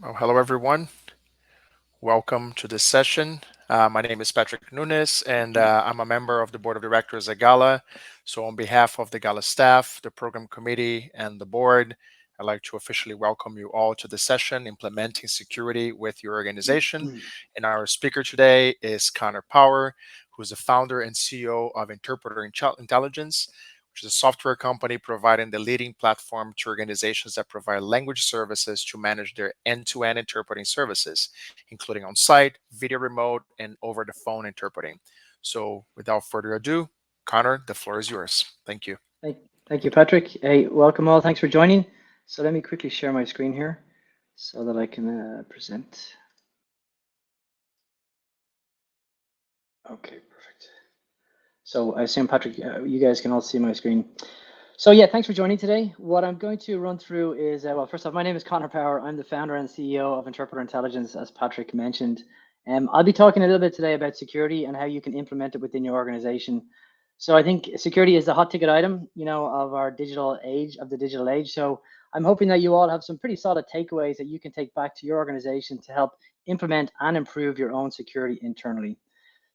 Well, hello, everyone. Welcome to this session. My name is Patrick Nunes, and I'm a member of the board of directors at GALA. So, on behalf of the GALA staff, the program committee, and the board, I'd like to officially welcome you all to the session, Implementing Security with Your Organization. And our speaker today is Conor Power, who is the founder and CEO of Interpreter Intelligence, which is a software company providing the leading platform to organizations that provide language services to manage their end-to-end interpreting services, including on-site, video remote, and over-the-phone interpreting. So without further ado, Conor, the floor is yours. Thank you. Thank you, Patrick. Hey, welcome all. Thanks for joining. So let me quickly share my screen here so that I can present. Okay, perfect. So I assume, Patrick, you guys can all see my screen. So yeah, thanks for joining today. What I'm going to run through is, well, first off, my name is Conor Power. I'm the founder and CEO of Interpreter Intelligence, as Patrick mentioned. I'll be talking a little bit today about security and how you can implement it within your organization. So I think security is the hot ticket item, of our digital age, So I'm hoping that you all have some pretty solid takeaways that you can take back to your organization to help implement and improve your own security internally.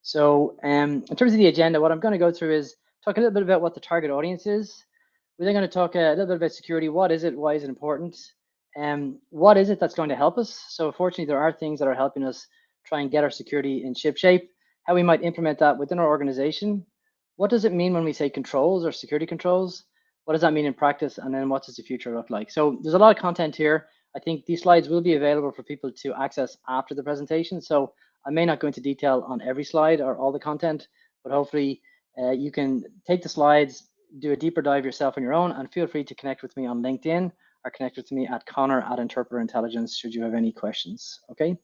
So in terms of the agenda, what I'm going to go through is talk a little bit about what the target audience is. We're then going to talk a little bit about security. What is it? Why is it important? What is it that's going to help us? So fortunately, there are things that are helping us try and get our security in ship shape, how we might implement that within our organization. What does it mean when we say controls or security controls? What does that mean in practice? And then what does the future look like? So there's a lot of content here. I think these slides will be available for people to access after the presentation. So I may not go into detail on every slide or all the content, but hopefully you can take the slides, do a deeper dive yourself on your own, and feel free to connect with me on LinkedIn or connect with me at Conor@Interpreter Intelligence should you have any questions. Okay.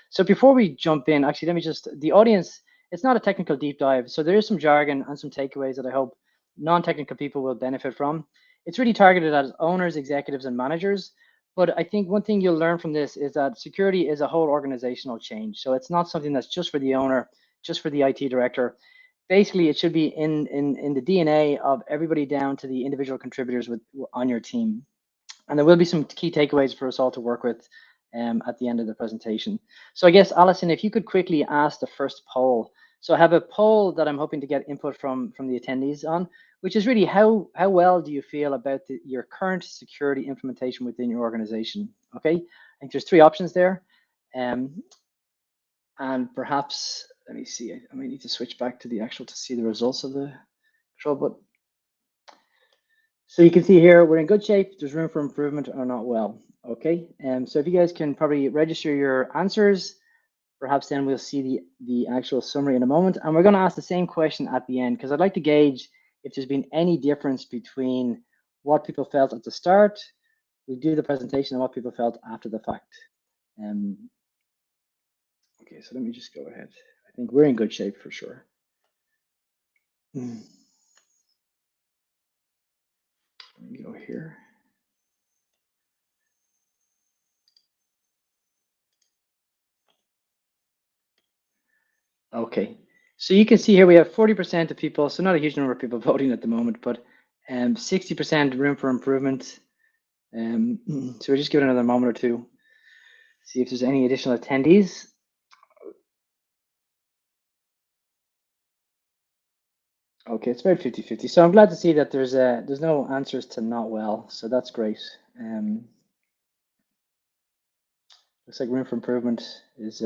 So before we jump in, actually, let me just, the audience, it's not a technical deep dive. So there is some jargon and some takeaways that I hope non-technical people will benefit from. It's really targeted at owners, executives, and managers. But I think one thing you'll learn from this is that security is a whole organizational change. So it's not something that's just for the owner, just for the IT director. Basically, it should be in the DNA of everybody down to the individual contributors on your team. And there will be some key takeaways for us all to work with at the end of the presentation. So I guess, Alison, if you could quickly ask the first poll. So I have a poll that I'm hoping to get input from the attendees on, which is really how well do you feel about your current security implementation within your organization? Okay, I think there's three options there. And perhaps, let me see, I might need to switch back to the actual to see the results of the control, but so you can see here, we're in good shape. There's room for improvement or not well. Okay, so if you guys can probably register your answers, perhaps then we'll see the actual summary in a moment. And we're going to ask the same question at the end, because I'd like to gauge if there's been any difference between what people felt at the start, we do the presentation, and what people felt after the fact. Okay, so let me just go ahead. I think we're in good shape for sure. Let me go here. Okay, so you can see here we have 40% of people, so not a huge number of people voting at the moment, but 60% room for improvement. So we'll just give it another moment or two, see if there's any additional attendees. Okay, it's about 50-50. So I'm glad to see that there's no answers to not well, so that's great. Looks like room for improvement is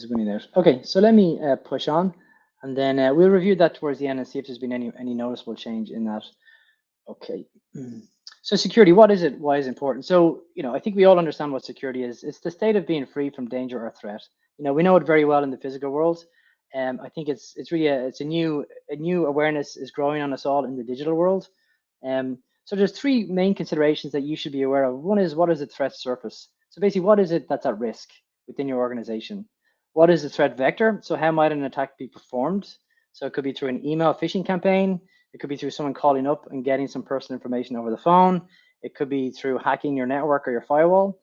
winning out. Okay, so let me push on, and then we'll review that towards the end and see if there's been any noticeable change in that. Okay. So security, what is it? Why is it important? So, I think we all understand what security is. It's the state of being free from danger or threat. We know it very well in the physical world. I think it's really it's a new awareness is growing on us all in the digital world. So there's three main considerations that you should be aware of. One is, what is the threat surface? So basically, what is it that's at risk within your organization? What is the threat vector? So how might an attack be performed? So it could be through an email phishing campaign. It could be through someone calling up and getting some personal information over the phone. It could be through hacking your network or your firewall.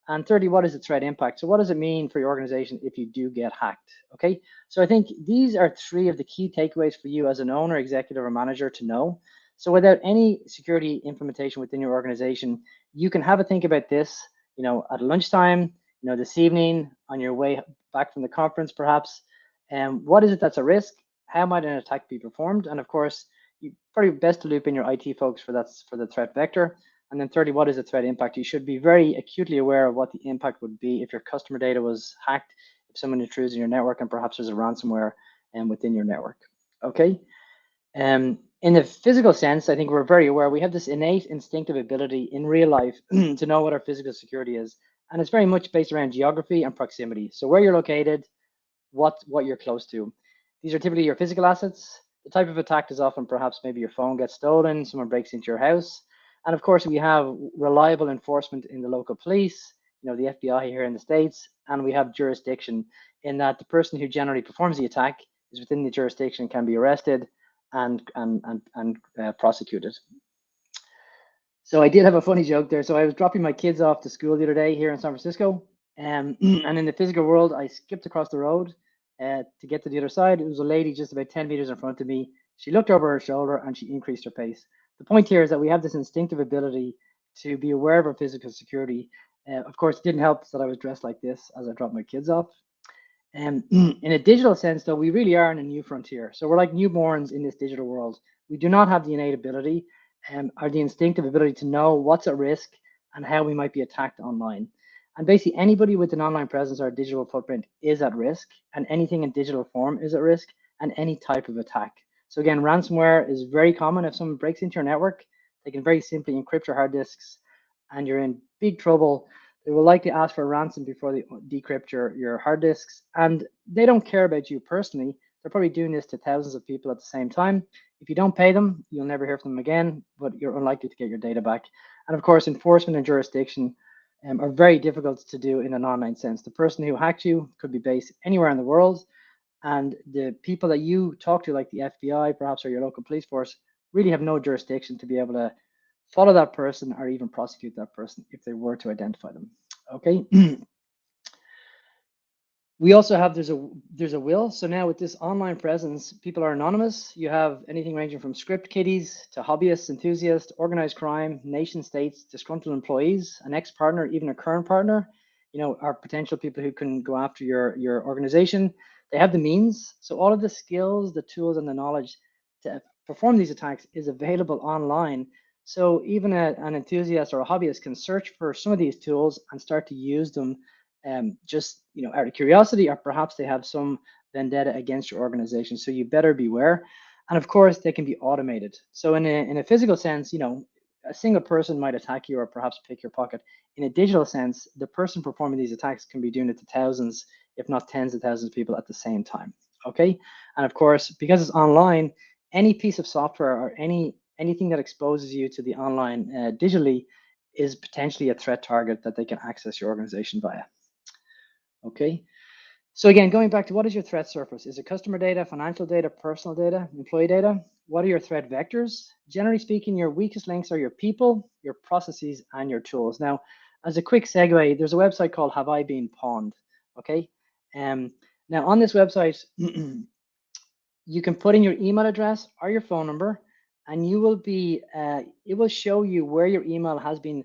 And thirdly, what is the threat impact? So what does it mean for your organization if you do get hacked? Okay, so I think these are three of the key takeaways for you as an owner, executive, or manager to know. So without any security implementation within your organization, you can have a think about this, at lunchtime, this evening, on your way back from the conference, perhaps. And what is it that's a risk? How might an attack be performed? And of course, you probably best to loop in your IT folks for the threat vector. And then thirdly, what is the threat impact? You should be very acutely aware of what the impact would be if your customer data was hacked, if someone intrudes in your network, and perhaps there's a ransomware within your network. Okay. In the physical sense, I think we're very aware we have this innate instinctive ability in real life to know what our physical security is. And it's very much based around geography and proximity. So where you're located, what you're close to. These are typically your physical assets. The type of attack is often perhaps maybe your phone gets stolen, someone breaks into your house. And of course, we have reliable enforcement in the local police, the FBI here in the States, and we have jurisdiction in that the person who generally performs the attack is within the jurisdiction, can be arrested and prosecuted. So I did have a funny joke there. So I was dropping my kids off to school the other day here in San Francisco, and in the physical world, I skipped across the road to get to the other side. It was a lady just about 10 meters in front of me. She looked over her shoulder and she increased her pace. The point here is that we have this instinctive ability to be aware of our physical security. Of course, it didn't help that I was dressed like this as I dropped my kids off. In a digital sense, though, we really are in a new frontier. So we're like newborns in this digital world. We do not have the innate ability or the instinctive ability to know what's at risk and how we might be attacked online. And basically, anybody with an online presence or a digital footprint is at risk, and anything in digital form is at risk, and any type of attack. So again, ransomware is very common. If someone breaks into your network, they can very simply encrypt your hard disks, and you're in big trouble. They will likely ask for a ransom before they decrypt your hard disks. And they don't care about you personally. They're probably doing this to thousands of people at the same time. If you don't pay them, you'll never hear from them again, but you're unlikely to get your data back. And of course, enforcement and jurisdiction are very difficult to do in an online sense. The person who hacked you could be based anywhere in the world. And the people that you talk to, like the FBI, perhaps, or your local police force, really have no jurisdiction to be able to follow that person or even prosecute that person if they were to identify them. Okay. We also have there's a will. So now with this online presence, people are anonymous. You have anything ranging from script kiddies to hobbyists, enthusiasts, organized crime, nation states, disgruntled employees, an ex-partner, even a current partner, are potential people who can go after your organization. They have the means. So all of the skills, the tools, and the knowledge to perform these attacks is available online. So even an enthusiast or a hobbyist can search for some of these tools and start to use them just out of curiosity, or perhaps they have some vendetta against your organization. So you better beware. And of course, they can be automated. So in a physical sense, a single person might attack you or perhaps pick your pocket. In a digital sense, the person performing these attacks can be doing it to thousands, if not tens of thousands of people at the same time. Okay. And of course, because it's online, any piece of software or anything that exposes you to the online digitally is potentially a threat target that they can access your organization via. Okay. So again, going back to what is your threat surface? Is it customer data, financial data, personal data, employee data? What are your threat vectors? Generally speaking, your weakest links are your people, your processes, and your tools. Now, as a quick segue, there's a website called Have I Been Pawned? Okay. Now on this website, you can put in your email address or your phone number, and you will be, it will show you where your email has been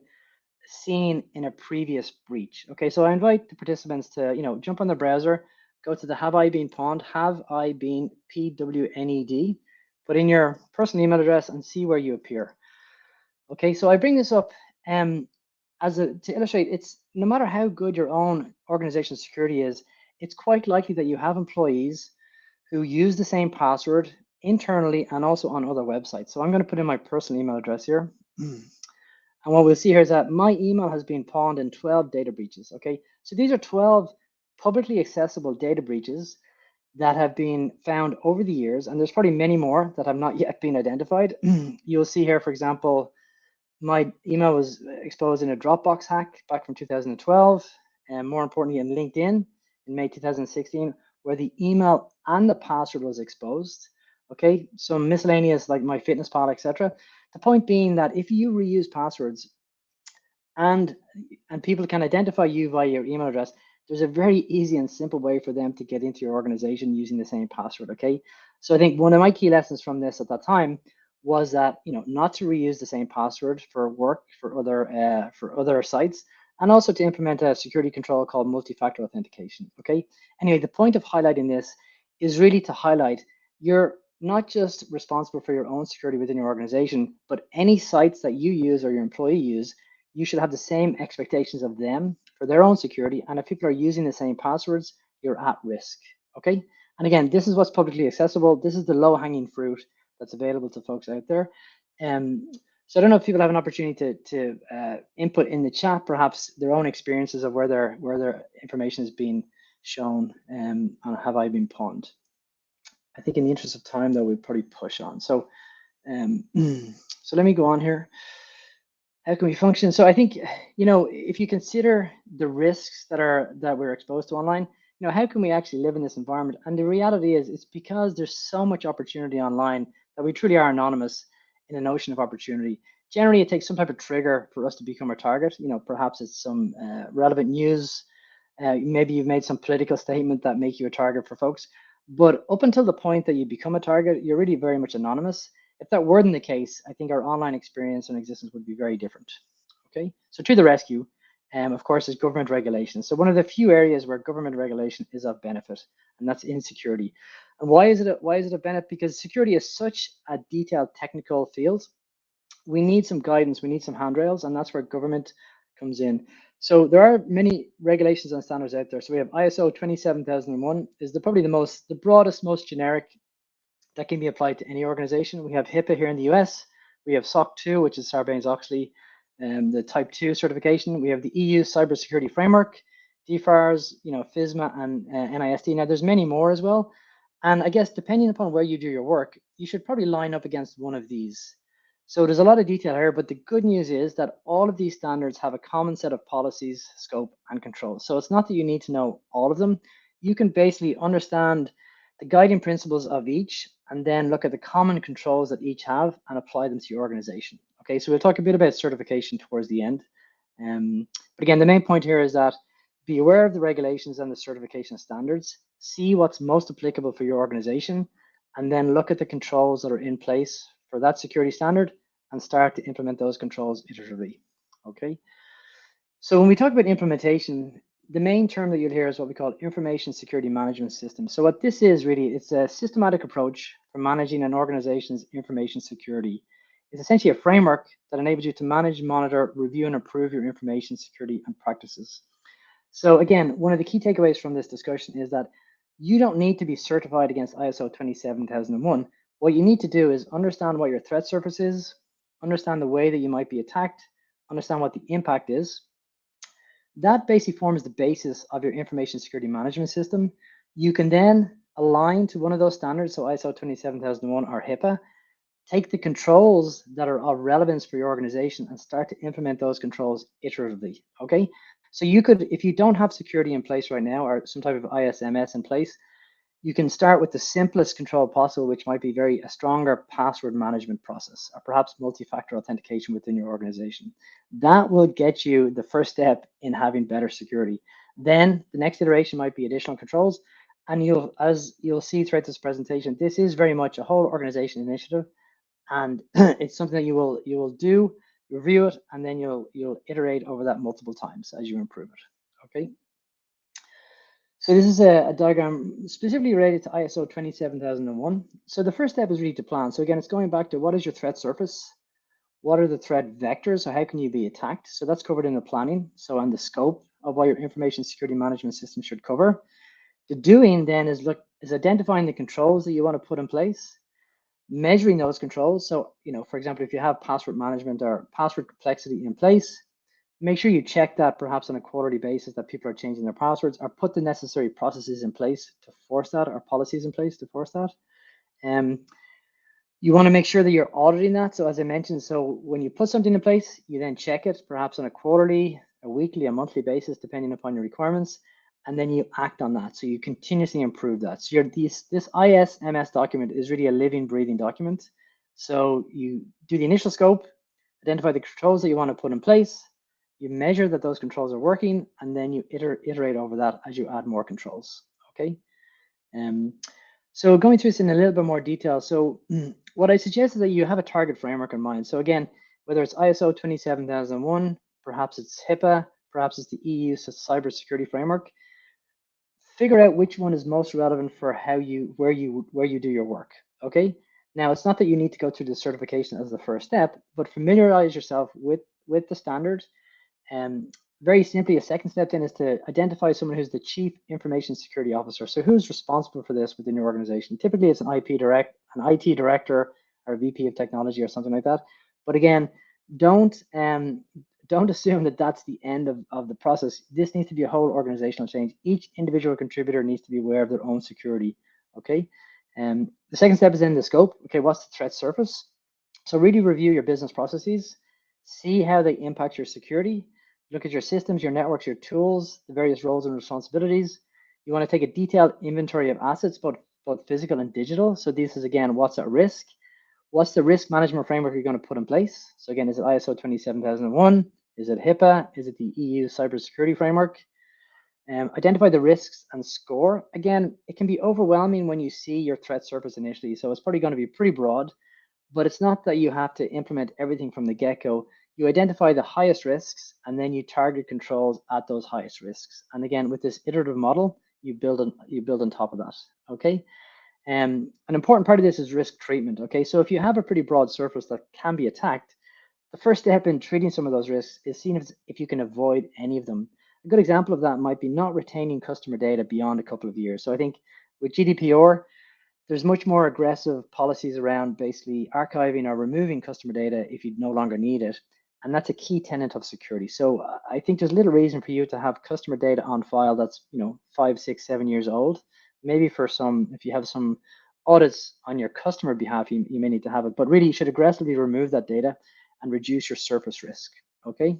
seen in a previous breach. Okay, so I invite the participants to, jump on the browser, go to the Have I Been Pawned, Have I Been PWNED, put in your personal email address and see where you appear. Okay, so I bring this up to illustrate it's no matter how good your own organizational security is, it's quite likely that you have employees who use the same password internally and also on other websites. So I'm going to put in my personal email address here. And what we'll see here is that my email has been pawned in 12 data breaches. Okay, so these are 12 publicly accessible data breaches that have been found over the years, and there's probably many more that have not yet been identified. You'll see here, for example, my email was exposed in a Dropbox hack back from 2012, and more importantly, in LinkedIn in May 2016, where the email and the password was exposed. Okay, so miscellaneous like MyFitnessPal, etc. The point being that if you reuse passwords and people can identify you via your email address, there's a very easy and simple way for them to get into your organization using the same password. Okay, so I think one of my key lessons from this at that time was that not to reuse the same password for work for other sites, and also to implement a security control called multi-factor authentication. Okay, anyway, the point of highlighting this is really to highlight you're not just responsible for your own security within your organization, but any sites that you use or your employee use, you should have the same expectations of them for their own security. And if people are using the same passwords, you're at risk. Okay. And again, this is what's publicly accessible. This is the low hanging fruit that's available to folks out there. So I don't know if people have an opportunity to input in the chat, perhaps their own experiences of where their information is being shown, and have I been pawned. I think in the interest of time, though, we probably push on. So, so let me go on here. How can we function? So I think, if you consider the risks that we're exposed to online, how can we actually live in this environment? And the reality is, it's because there's so much opportunity online that we truly are anonymous in an ocean of opportunity. Generally, it takes some type of trigger for us to become a target. Perhaps it's some relevant news. Maybe you've made some political statement that make you a target for folks. But up until the point that you become a target, you're really very much anonymous. If that weren't the case, I think our online experience and existence would be very different. Okay, so to the rescue, of course, is government regulation. So one of the few areas where government regulation is of benefit, and that's in security. And why is it a benefit? Because security is such a detailed technical field. We need some guidance, we need some handrails, and that's where government comes in. So there are many regulations and standards out there. So we have ISO 27001 is probably the broadest, most generic that can be applied to any organization. We have HIPAA here in the US. We have SOC 2, which is Sarbanes-Oxley, the Type 2 certification. We have the EU Cybersecurity Framework, DFARS, FISMA, and NIST. Now, there's many more as well. And I guess depending upon where you do your work, you should probably line up against one of these. So there's a lot of detail here, but the good news is that all of these standards have a common set of policies, scope, and control. So it's not that you need to know all of them. You can basically understand the guiding principles of each, and then look at the common controls that each have and apply them to your organization. Okay, so we'll talk a bit about certification towards the end. But again, the main point here is that be aware of the regulations and the certification standards, see what's most applicable for your organization, and then look at the controls that are in place for that security standard and start to implement those controls iteratively. Okay. So when we talk about implementation, the main term that you'll hear is what we call information security management system. So what this is really, it's a systematic approach for managing an organization's information security. It's essentially a framework that enables you to manage, monitor, review, and improve your information security and practices. So again, one of the key takeaways from this discussion is that you don't need to be certified against ISO 27001. What you need to do is understand what your threat surface is, understand the way that you might be attacked, understand what the impact is. That basically forms the basis of your information security management system. You can then align to one of those standards, so ISO 27001 or HIPAA, take the controls that are of relevance for your organization and start to implement those controls iteratively. Okay, so you could, if you don't have security in place right now or some type of ISMS in place, you can start with the simplest control possible, which might be a stronger password management process, or perhaps multi-factor authentication within your organization. That will get you the first step in having better security. Then the next iteration might be additional controls. And as you'll see throughout this presentation, this is very much a whole organization initiative. And it's something that you will do, review it, and then you'll iterate over that multiple times as you improve it. Okay. So this is a diagram specifically related to ISO 27001. So the first step is really to plan. So again, it's going back to what is your threat surface? What are the threat vectors? So how can you be attacked? So that's covered in the planning. So on the scope of what your information security management system should cover. The doing then is identifying the controls that you want to put in place. measuring those controls. So, for example, if you have password management or password complexity in place, make sure you check that perhaps on a quarterly basis that people are changing their passwords, or put the necessary processes in place to force that, or policies in place to force that. Um, you want to make sure that you're auditing that. So as I mentioned, so when you put something in place, you then check it perhaps on a quarterly, a weekly, a monthly basis, depending upon your requirements, and then you act on that. So you continuously improve that. So this ISMS document is really a living, breathing document. So you do the initial scope, identify the controls that you want to put in place, you measure that those controls are working, and then you iterate over that as you add more controls. Okay. Um, so going through this in a little bit more detail. So what I suggest is that you have a target framework in mind. So again, whether it's ISO 27001, perhaps it's HIPAA, perhaps it's the EU cybersecurity framework, figure out which one is most relevant for where you do your work. Okay. Now it's not that you need to go through the certification as the first step, but familiarize yourself with the standard. Very simply, a second step then is to identify someone who's the chief information security officer. So who's responsible for this within your organization? Typically, it's an IT director, or a VP of technology, or something like that. But again, don't don't assume that that's the end of the process. This needs to be a whole organizational change. Each individual contributor needs to be aware of their own security. Okay. The second step is in the scope. Okay, what's the threat surface? So really review your business processes, see how they impact your security. Look at your systems, your networks, your tools, the various roles and responsibilities. You want to take a detailed inventory of assets, both physical and digital. So this is, again, what's at risk. What's the risk management framework you're going to put in place? So again, is it ISO 27001? Is it HIPAA? Is it the EU cybersecurity framework? Identify the risks and score. Again, it can be overwhelming when you see your threat surface initially. So it's probably going to be pretty broad, but it's not that you have to implement everything from the get-go. You identify the highest risks, and then you target controls at those highest risks. And again, with this iterative model, you build on top of that. Okay. An important part of this is risk treatment. Okay, so if you have a pretty broad surface that can be attacked, the first step in treating some of those risks is seeing if you can avoid any of them. A good example of that might be not retaining customer data beyond a couple of years. So I think with GDPR, there's much more aggressive policies around basically archiving or removing customer data if you no longer need it. And that's a key tenet of security. So I think there's little reason for you to have customer data on file that's 5, 6, 7 years old. Maybe for some, if you have some audits on your customer behalf, you may need to have it. But really, you should aggressively remove that data and reduce your surface risk. Okay.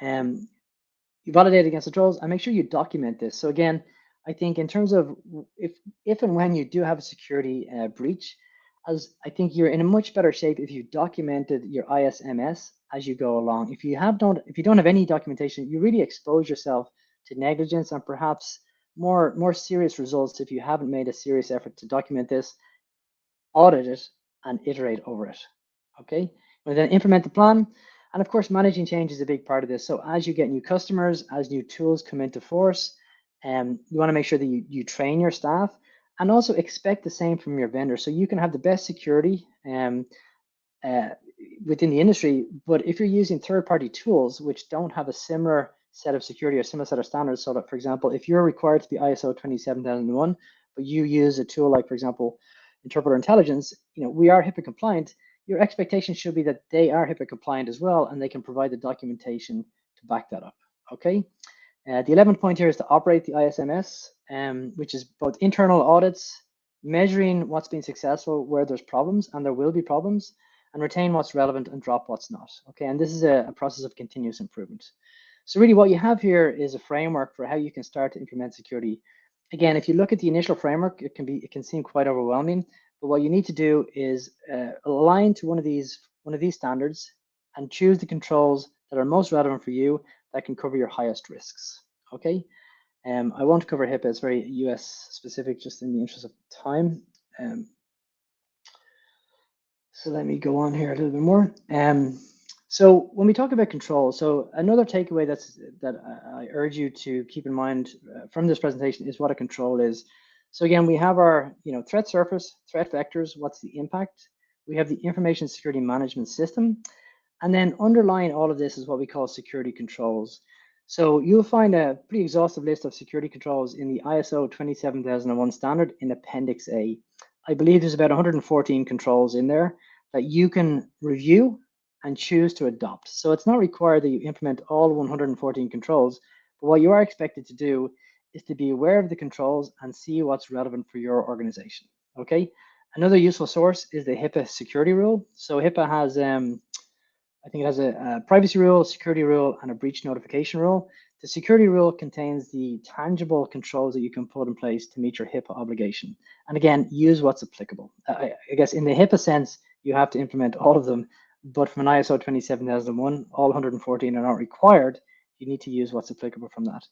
You validate against the controls and make sure you document this. So again, I think in terms of if and when you do have a security breach, as I think you're in a much better shape if you documented your ISMS as you go along. If you don't have any documentation, you really expose yourself to negligence and perhaps more serious results if you haven't made a serious effort to document this, audit it, and iterate over it. Okay, and then implement the plan. And of course, managing change is a big part of this. So as you get new customers, as new tools come into force, you want to make sure that you train your staff and also expect the same from your vendor. So you can have the best security uh, within the industry, but if you're using third-party tools which don't have a similar set of security or similar set of standards, so that, for example, if you're required to be ISO 27001, but you use a tool like, for example, Interpreter Intelligence, we are HIPAA compliant, your expectation should be that they are HIPAA compliant as well, and they can provide the documentation to back that up. Okay. The 11th point here is to operate the ISMS, which is both internal audits, measuring what's been successful, where there's problems, and there will be problems, and retain what's relevant and drop what's not. Okay, and this is a process of continuous improvement. So really what you have here is a framework for how you can start to implement security. Again, if you look at the initial framework, it can seem quite overwhelming, but what you need to do is align to one of these standards and choose the controls that are most relevant for you that can cover your highest risks. Okay. I won't cover HIPAA, it's very US specific, just in the interest of time. So let me go on here a little bit more. So when we talk about control, so another takeaway that I urge you to keep in mind from this presentation is what a control is. So again, we have our threat surface, threat vectors, what's the impact? We have the information security management system. And then underlying all of this is what we call security controls. So you'll find a pretty exhaustive list of security controls in the ISO 27001 standard in Appendix A. I believe there's about 114 controls in there that you can review and choose to adopt. So it's not required that you implement all 114 controls, but what you are expected to do is to be aware of the controls and see what's relevant for your organization. Okay. Another useful source is the HIPAA security rule. So HIPAA has I think it has a privacy rule, security rule, and a breach notification rule. The security rule contains the tangible controls that you can put in place to meet your HIPAA obligation. And again, use what's applicable. I guess in the HIPAA sense, you have to implement all of them, but from an ISO 27001, all 114 are not required. You need to use what's applicable from that.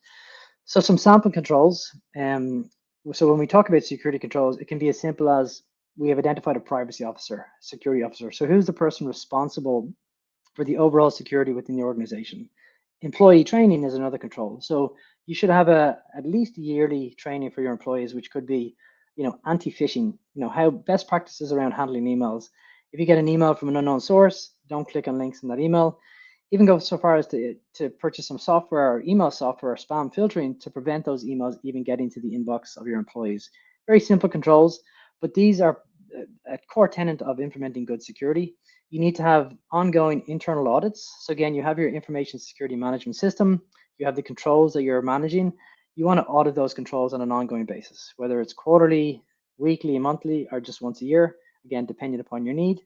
So some sample controls. So when we talk about security controls, it can be as simple as we have identified a privacy officer, security officer. So who's the person responsible for the overall security within the organization? Employee training is another control. So you should have at least a yearly training for your employees, which could be, anti-phishing, how best practices around handling emails. If you get an email from an unknown source, don't click on links in that email. Even go so far as to purchase some software or email software or spam filtering to prevent those emails even getting to the inbox of your employees. Very simple controls, but these are a core tenet of implementing good security. You need to have ongoing internal audits. So again, you have your information security management system, you have the controls that you're managing. You want to audit those controls on an ongoing basis, whether it's quarterly, weekly, monthly, or just once a year, again, depending upon your need.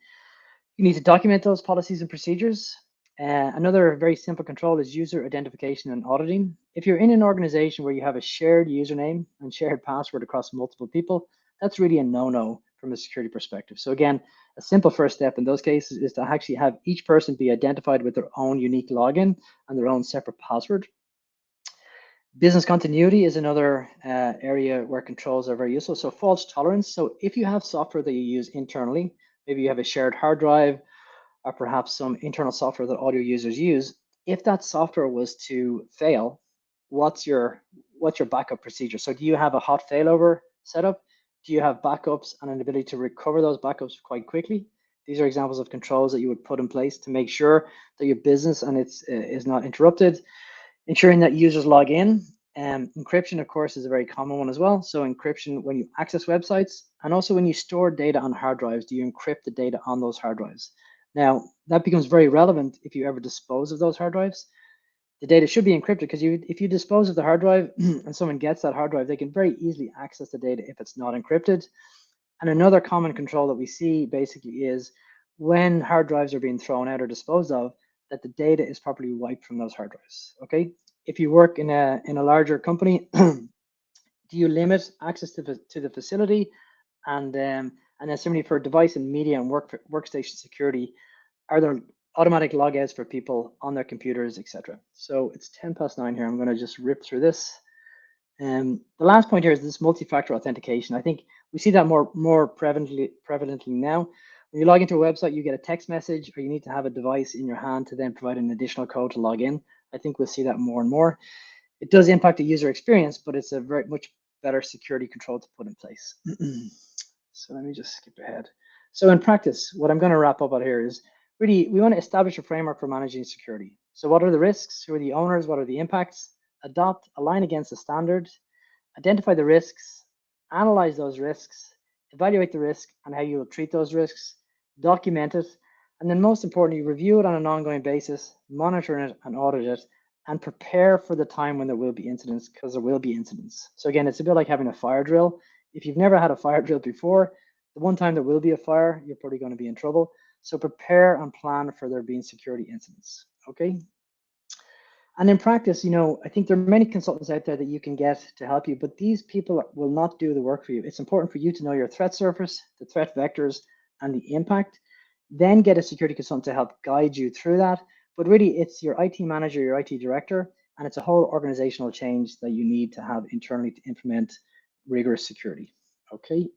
You need to document those policies and procedures. Another very simple control is user identification and auditing. If you're in an organization where you have a shared username and shared password across multiple people, that's really a no-no from a security perspective. So again, a simple first step in those cases is to actually have each person be identified with their own unique login and their own separate password. Business continuity is another area where controls are very useful. So false tolerance. So if you have software that you use internally, maybe you have a shared hard drive, or perhaps some internal software that all your users use. If that software was to fail, what's your backup procedure? So do you have a hot failover setup? Do you have backups and an ability to recover those backups quite quickly? These are examples of controls that you would put in place to make sure that your business and it's is not interrupted. Ensuring that users log in. Encryption, of course, is a very common one as well. So encryption when you access websites and also when you store data on hard drives, do you encrypt the data on those hard drives? Now, that becomes very relevant if you ever dispose of those hard drives. The data should be encrypted because if you dispose of the hard drive and someone gets that hard drive, they can very easily access the data if it's not encrypted. And another common control that we see basically is when hard drives are being thrown out or disposed of, that the data is properly wiped from those hard drives. Okay. If you work in a larger company, do you limit access to the facility? And then similarly for device and media and workstation security, are there automatic logouts for people on their computers, etc.? So it's 10 past 9 here. I'm going to just rip through this. The last point here is this multi-factor authentication. I think we see that more prevalently now. When you log into a website, you get a text message, or you need to have a device in your hand to then provide an additional code to log in. I think we'll see that more and more. It does impact the user experience, but it's a very much better security control to put in place. So let me just skip ahead. So in practice, what I'm going to wrap up on here is really we want to establish a framework for managing security. So what are the risks? Who are the owners? What are the impacts? Adopt, align against the standard, identify the risks, analyze those risks, evaluate the risk and how you will treat those risks, document it, and then most importantly, review it on an ongoing basis, monitor it and audit it, and prepare for the time when there will be incidents, because there will be incidents. So again, it's a bit like having a fire drill. If you've never had a fire drill before, the one time there will be a fire, you're probably going to be in trouble. So prepare and plan for there being security incidents. Okay. And in practice, I think there are many consultants out there that you can get to help you, but these people will not do the work for you. It's important for you to know your threat surface, the threat vectors, and the impact. Then get a security consultant to help guide you through that. But really, it's your IT manager, your IT director, and it's a whole organizational change that you need to have internally to implement rigorous security. Okay.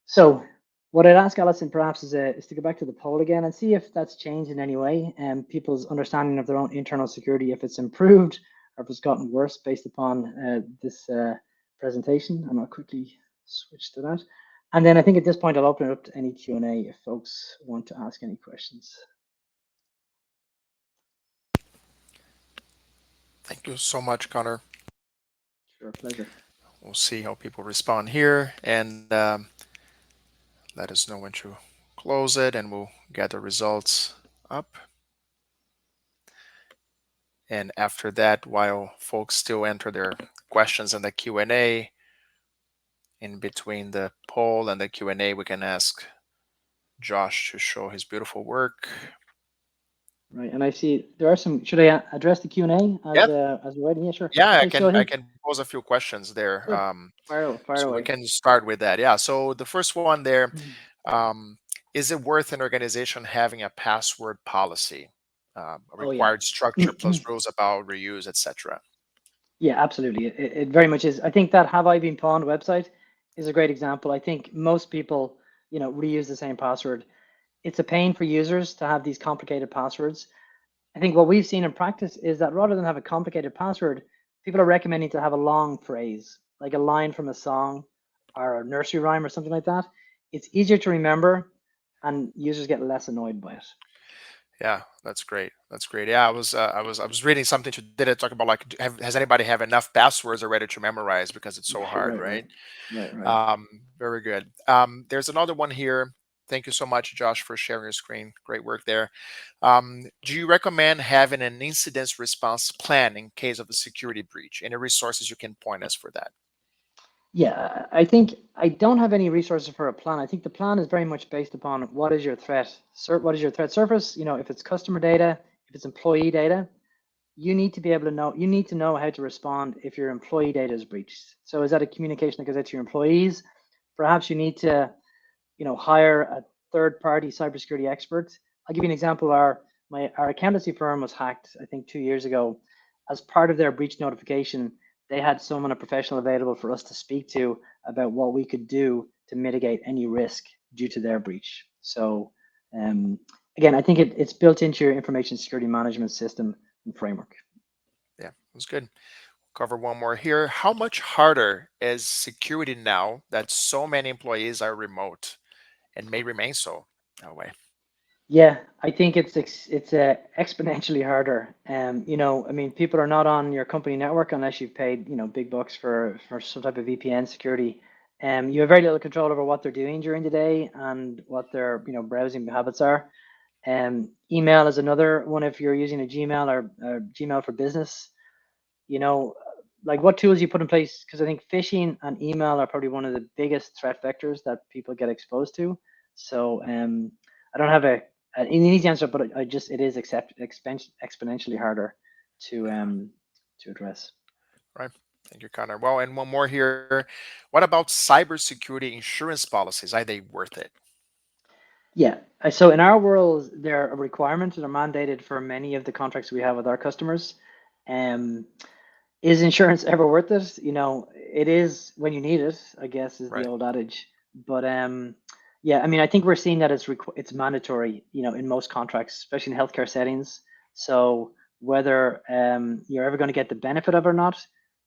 So what I'd ask Alison perhaps is to go back to the poll again and see if that's changed in any way and people's understanding of their own internal security, if it's improved or if it's gotten worse based upon this presentation. And I'll quickly switch to that. And then I think at this point, I'll open it up to any Q&A if folks want to ask any questions. Thank you so much, Connor. Sure, pleasure. We'll see how people respond here, and let us know when to close it, and we'll get the results up. And after that, while folks still enter their questions in the Q&A, in between the poll and the Q&A, we can ask Josh to show his beautiful work. Right, and I see there are some. Should I address the Q&A Yeah, as we're writing? Yeah, sure. yeah, I Okay, so can I I think can pose a few questions there. sure, fire So we away. can start with that. Yeah. So the first one there, um, is it worth an organization having a password policy, a Oh yeah. required structure plus rules about reuse, etc.? Yeah, absolutely. It very much is. I think that Have I Been Pawned website is a great example. I think most people, reuse the same password. It's a pain for users to have these complicated passwords. I think what we've seen in practice is that rather than have a complicated password, people are recommending to have a long phrase, like a line from a song or a nursery rhyme or something like that. It's easier to remember and users get less annoyed by it. Yeah, that's great. That's great. Yeah, I was reading something today that talk about like, has anybody have enough passwords already to memorize because it's so Right, hard, right, right? right, right, right. Very good. There's another one here. Thank you so much, Josh, for sharing your screen. Great work there. Do you recommend having an incident response plan in case of a security breach? Any resources you can point us for that? Yeah, I think I don't have any resources for a plan. I think the plan is very much based upon what is your threat, what is your threat surface? If it's customer data, if it's employee data, you need to be able to know, you need to know how to respond if your employee data is breached. So is that a communication that goes out to your employees? Perhaps you need to hire a third party cybersecurity expert. I'll give you an example. Our accountancy firm was hacked, I think 2 years ago. As part of their breach notification, they had someone, a professional available for us to speak to about what we could do to mitigate any risk due to their breach. So again, I think it's built into your information security management system and framework. Yeah, that's good. Cover one more here. How much harder is security now that so many employees are remote and may remain so that way? Yeah, I think it's exponentially harder. I mean, people are not on your company network unless you've paid, big bucks for some type of VPN security. You have very little control over what they're doing during the day and what their, browsing habits are. Email is another one if you're using a Gmail or Gmail for business. you know, like what tools you put in place, because I think phishing and email are probably one of the biggest threat vectors that people get exposed to. So I don't have an easy answer, but I just it is exponentially harder to address. Right. Thank you, Connor. Well, and one more here. What about cybersecurity insurance policies? Are they worth it? Yeah. So in our world, they're a requirement and are mandated for many of the contracts we have with our customers. Um, Is insurance ever worth it? It is when you need it, I guess, is the Right. old adage. But yeah, I mean, I think we're seeing that it's mandatory, in most contracts, especially in healthcare settings. So whether you're ever going to get the benefit of it or not,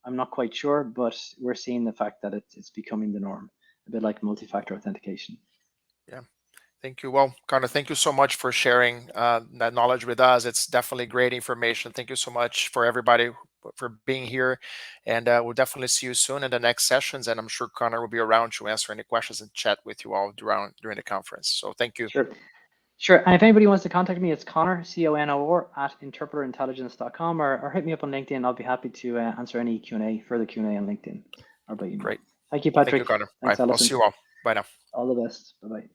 I'm not quite sure, but we're seeing the fact that it's becoming the norm, a bit like multi-factor authentication. Yeah. Thank you. Well, Connor, thank you so much for sharing that knowledge with us. It's definitely great information. Thank you so much for everybody for being here. And we'll definitely see you soon in the next sessions. And I'm sure Connor will be around to answer any questions and chat with you all during the conference. So thank you. Sure. Sure. And if anybody wants to contact me, it's Connor, Conor, at interpreterintelligence.com or hit me up on LinkedIn. I'll be happy to answer any further Q&A on LinkedIn or by email. Great. Thank you, Thank you, Patrick. Connor. All right. Thanks, I'll see Allison. you all. Bye now. All the best. Bye bye.